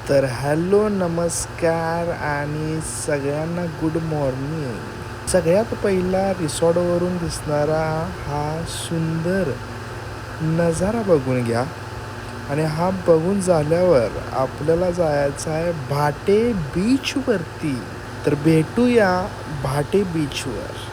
तर हॅलो नमस्कार आणि सगळ्यांना गुड मॉर्निंग. सगळ्यात पहिला रिसॉर्टवरून दिसणारा हा सुंदर नजारा बघून घ्या. आणि हा बघून झाल्यावर आपल्याला जायचं आहे भाटे बीचवरती. तर भेटूया भाटे बीचवर.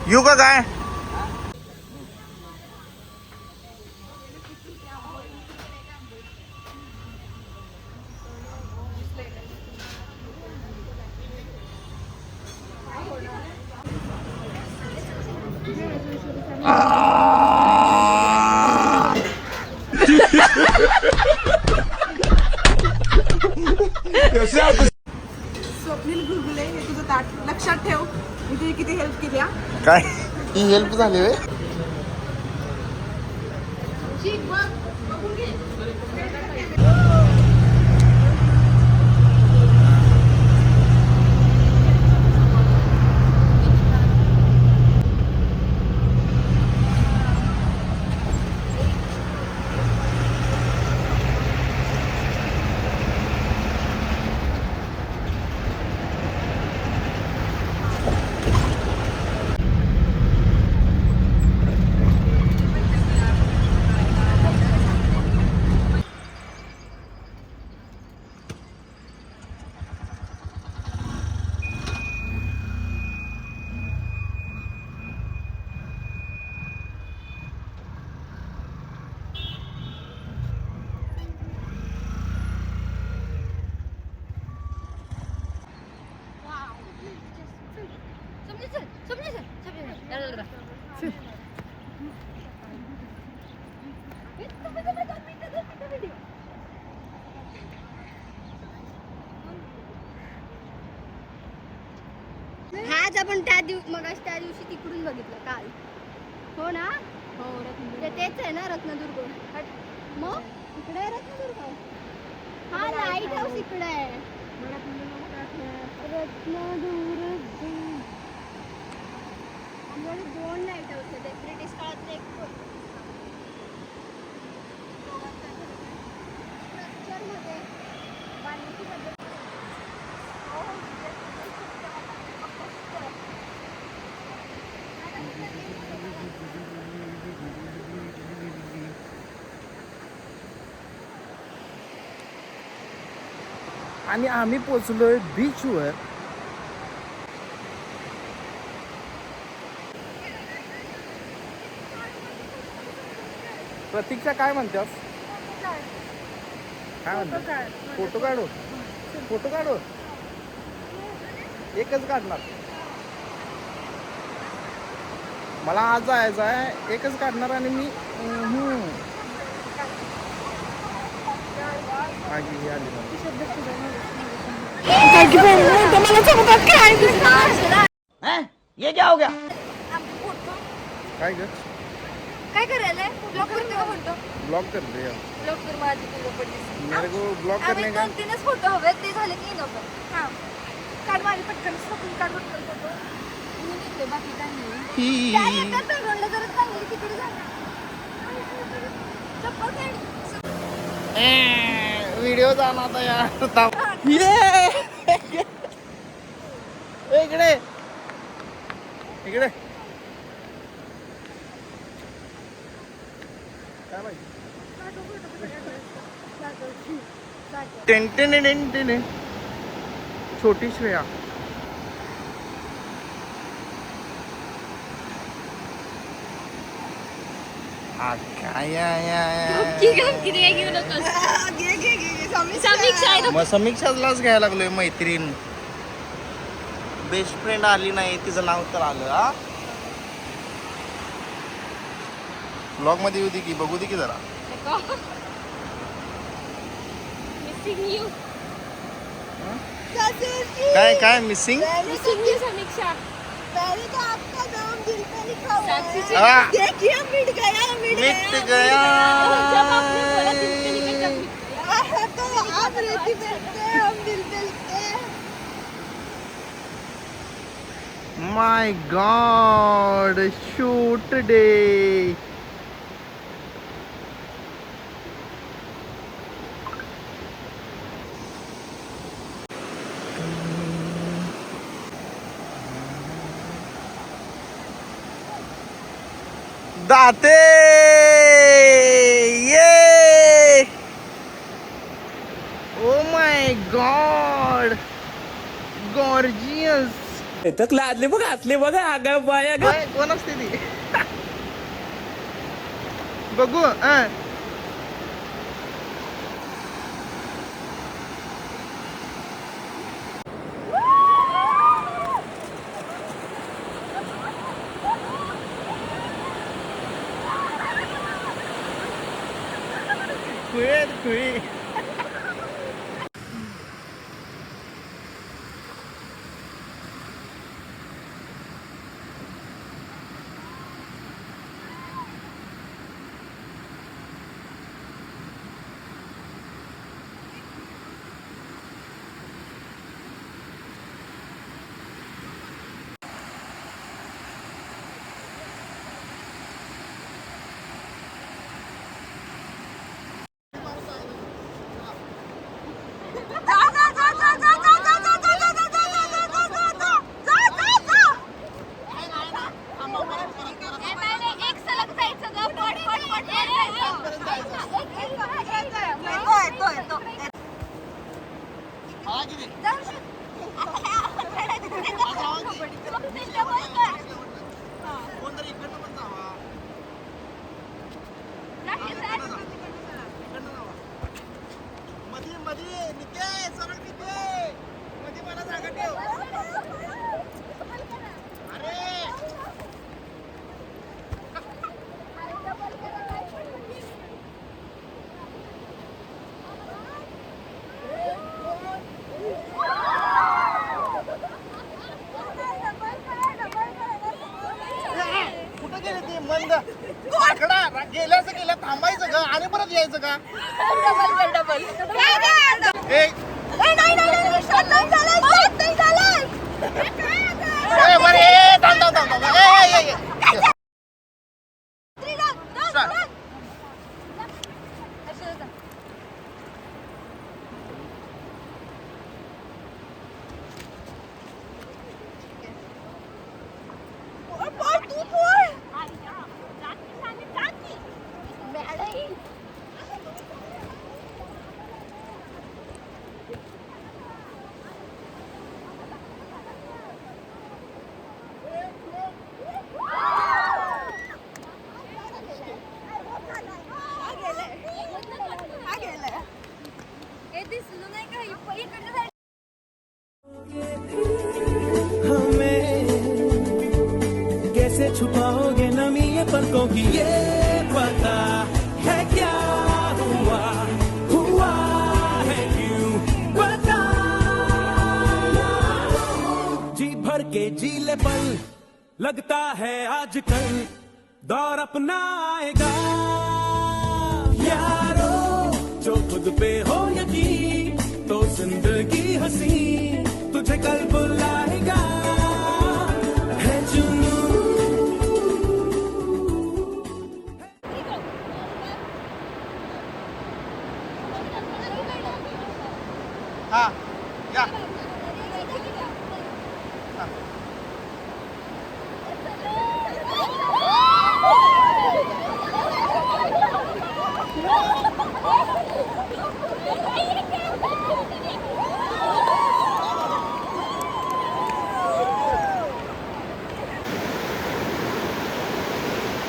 येऊ का काय? स्वप्नील गुलगुले हे तुझं ताट लक्षात ठेव. मी तुझी किती हेल्प केली हा. काय ही हेल्प झाली वे? आज आपण त्या दिवशी तिकडून बघितलं काल. हो ना? हो. तेच आहे ना रत्नदुर्ग. मग इकडे आहे रत्नदुर्ग. हा लाईट हाऊस इकडे आहे. रत्नदुर्ग आमच्याकडे 2 लाईट हाऊस आहेत. ब्रिटिश काळातले एक स्ट्रक्चरमध्ये बांधण्याची पद्धत. आणि आम्ही पोचलोय बीचवर. प्रतीक्षा काय म्हणतेस? काय म्हणते? फोटो काढू. फोटो काढू. एकच काढणार. मला आज जायचं आहे. एकच काढणार आणि मी ये क्या हो गया? काय ग? काय करायला ब्लॉक करते का म्हणतो. ब्लॉक कर दे यार. ब्लॉक कर माझी तुझं पडली. मेरे को ब्लॉक आम्ही करने का 2-3च फोटो हवे ते झाले की नको. हा काढ माझी पटकन स्वप्न काढ पटकन फोटो. मी निघते बाकी काय नाही. त्या एका बॅकग्राऊंडला जरा चांगली तिकडे जा. चप्पल काढ. व्हिडिओ जाणार आता यार. ये इकडे इकडे काय माहिती. टेंटेने छोटी श्रेया. काय मग समीक्षालाच घ्यायला लागलोय मैत्रीण. बेस्ट फ्रेंड आली नाही, तिचं नाव तर आलं. हा ब्लॉग मध्ये येऊ दे की, बघू दे की जरा. काय काय मिसिंग? समीक्षा पहले तो आपका नाम दिल पे लिखा हुआ है। हाँ। देखिए मिट गया मिट गया. जब आपने बोला दिल पे लिखा तब मिट गया. तो आप रेती पे लिखते हैं, हम दिल पे लिखते हैं। माय गॉड, शूट डे. दाते ये. Oh my God, gorgeous. लादले बघा आतले बघा अगं बाया ग. कोण असते ती? बघू. खुळी. गेल्याचं गेलं, थांबायचं का आणि परत यायचं का? डबल कैसे छुपाओगे नमी ये पलकों की, ये पता है क्या हुआ है क्यों बता. जी भर के जीले पल लगता है आजकल दौर अपना आएगा. यारो जो खुद पे हो यकीन तो जिंदगी हंसी तुझे कल बुलाएगा. है जुनून. हा या.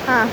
हाँ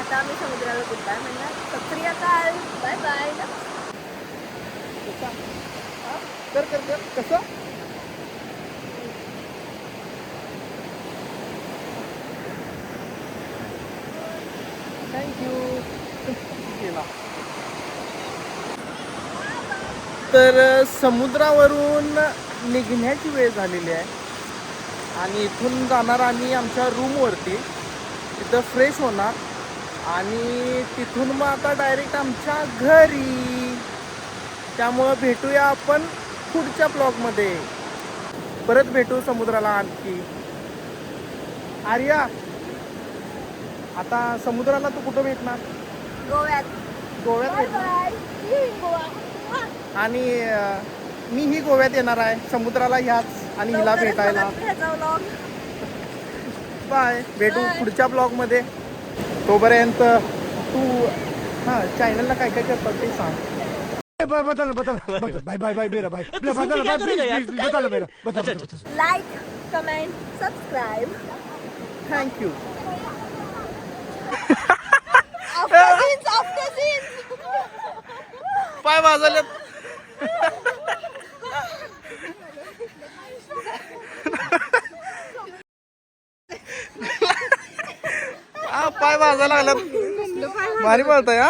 आता आम्ही समुद्राला गुडबाय म्हणणार. सत श्री अकाल, बाय बाय. कर कर कर कसं थँक्यू केला. तर समुद्रावरून निघण्याची वेळ झालेली आहे आणि इथून जाणार आम्ही आमच्या रूमवरती. तिथं फ्रेश होणार आणि तिथून मग आता डायरेक्ट आमच्या घरी. त्यामुळं भेटूया आपण पुढच्या ब्लॉगमध्ये. परत भेटू समुद्राला आणखी. आर्या आता समुद्राला तू कुठं भेटणार? गोव्यात. गोव्यात बाय भेटणार. Bye. See you in Goa. आणि मीही गोव्यात येणार आहे समुद्राला ह्याच आणि हिला लवकरच भेटायला. बघा ह्याचा vlog. बाय. भेटू पुढच्या ब्लॉगमध्ये. तोपर्यंत तू हां चॅनलला काय काय करतात ते सांग. Like, comment, subscribe. Thank you. After scenes. पाय वाजवलेत. पाय वाजायला लागल्यात. भारी बोलताय हा.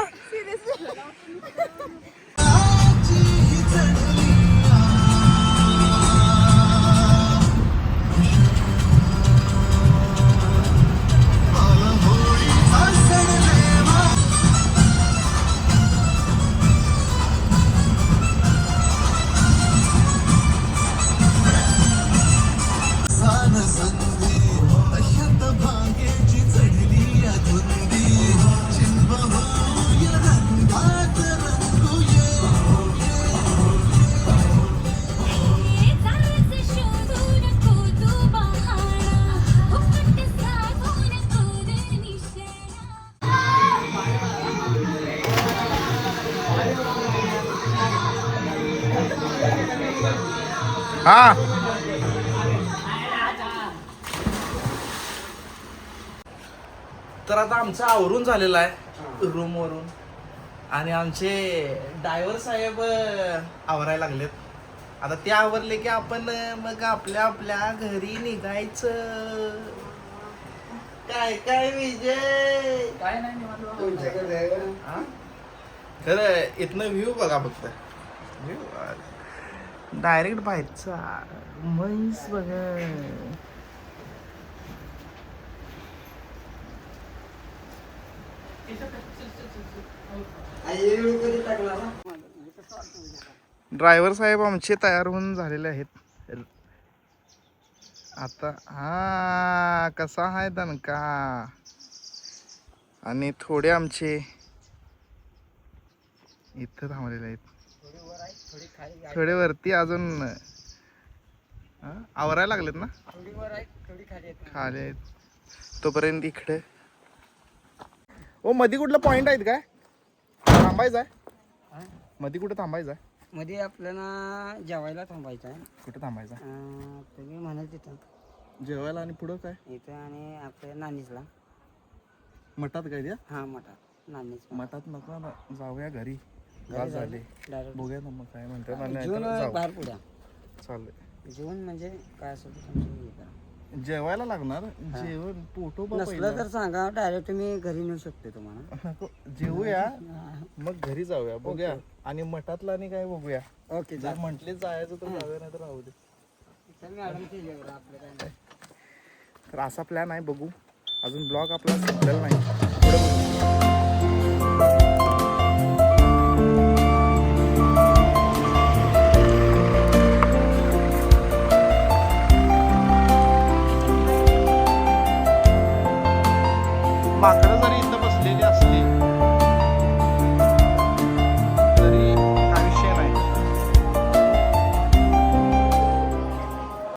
हा तर आता आमचं आवरून झालेलं आहे रूमवरून आणि आमचे ड्रायव्हर साहेब आवरायला लागलेत. आता ते आवरले की आपण मग आपल्या आपल्या घरी निघायचं. काय काय विजय काय नाही खरं इथनं व्ह्यू बघा फक्त. डायरेक्ट बाहेरचा म्हैस बघा. ड्रायव्हर साहेब आमचे तयार होऊन झालेले आहेत आता. हा कसा आहे दणका. आणि थोडे आमचे इथं थांबलेले आहेत. थोडे वरती अजून आवरायला लागलेत ना. खाली आहेत. तोपर्यंत इकडे ओ मध्ये कुठलं पॉइंट आहेत काय थांबायचं आहे? मध्ये कुठं थांबायचं आहे? मध्ये आपल्याला जेवायला थांबायचं आहे. कुठं थांबायचं? तुम्ही म्हणाल तिथं जेवायला आणि पुढं काय इथं आणि आपल्या नानीजला. मठात काय द्या? हा मठात नानीज मठात नका ना, जाऊया घरी. गाज झाले डायरेक्ट बघूया ना मग काय म्हणतात. जेवण बाहेर पुढ्या चाललंय. जेवण म्हणजे काय असेल ते तुमचं हे करा. जेवायला लागणार. जेवण पोटो नसलं तर सांगा डायरेक्ट मी घरी नेऊ शकते तुम्हाला. जेवूया मग घरी जाऊया बघूया. आणि मठातला आणि काय बघूया. ओके जर म्हटले जायचं तर जाऊया नाही तर राहू दे. मॅडम आपलं काय नाही. तर असा प्लॅन आहे बघू. अजून ब्लॉग आपला संपलेला नाही. पुढे बघू. माकडं जरी इथं बसलेली असली